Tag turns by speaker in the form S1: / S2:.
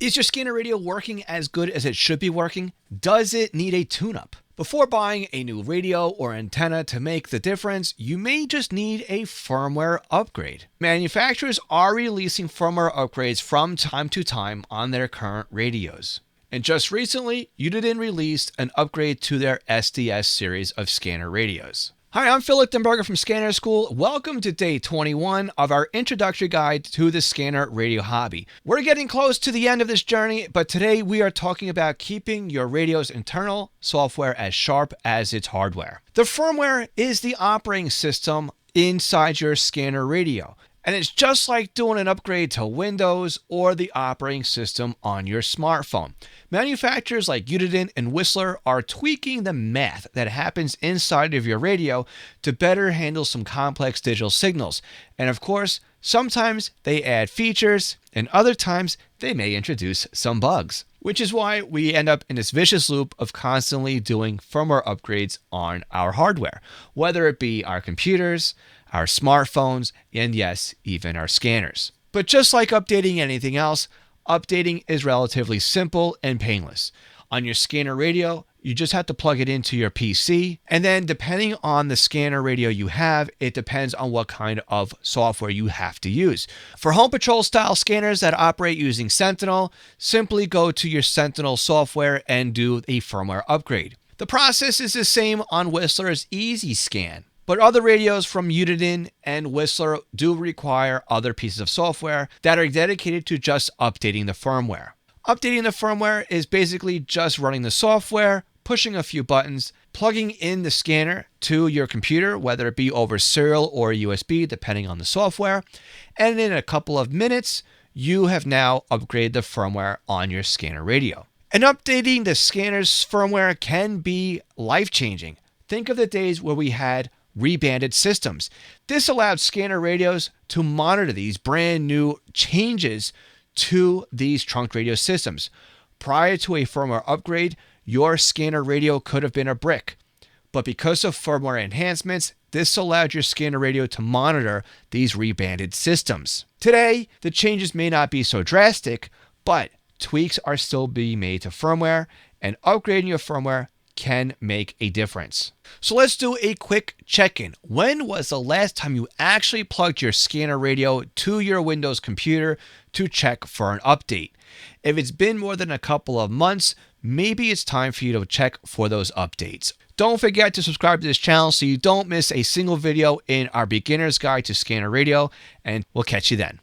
S1: Is your scanner radio working as good as it should be working? Does it need a tune-up? Before buying a new radio or antenna to make the difference, you may just need a firmware upgrade. Manufacturers are releasing firmware upgrades from time to time on their current radios. And just recently, Uniden released an upgrade to their SDS series of scanner radios. Hi, I'm Phil Lichtenberger from Scanner School. Welcome to day 21 of our introductory guide to the scanner radio hobby. We're getting close to the end of this journey, but today we are talking about keeping your radio's internal software as sharp as its hardware. The firmware is the operating system inside your scanner radio. And it's just like doing an upgrade to Windows or the operating system on your smartphone. Manufacturers like Uniden and Whistler are tweaking the math that happens inside of your radio to better handle some complex digital signals. And of course, sometimes they add features, and other times they may introduce some bugs. Which is why we end up in this vicious loop of constantly doing firmware upgrades on our hardware, whether it be our computers, our smartphones, and yes, even our scanners. But just like updating anything else, updating is relatively simple and painless. On your scanner radio, you just have to plug it into your PC, and then depending on the scanner radio you have, it depends on what kind of software you have to use. For home patrol style scanners that operate using Sentinel, simply go to your Sentinel software and do a firmware upgrade. The process is the same on Whistler's EZ-Scan. But other radios from Uniden and Whistler do require other pieces of software that are dedicated to just updating the firmware. Updating the firmware is basically just running the software, pushing a few buttons, plugging in the scanner to your computer, whether it be over serial or USB, depending on the software. And in a couple of minutes, you have now upgraded the firmware on your scanner radio. And updating the scanner's firmware can be life-changing. Think of the days where we had rebanded systems. This allowed scanner radios to monitor these brand new changes to these trunk radio systems. Prior to a firmware upgrade, your scanner radio could have been a brick. But because of firmware enhancements, this allowed your scanner radio to monitor these rebanded systems. Today, the changes may not be so drastic, but tweaks are still being made to firmware, and upgrading your firmware can make a difference. So let's do a quick check-in. When was the last time you actually plugged your scanner radio to your Windows computer to check for an update? If it's been more than a couple of months, maybe it's time for you to check for those updates. Don't forget to subscribe to this channel so you don't miss a single video in our beginner's guide to scanner radio, and we'll catch you then.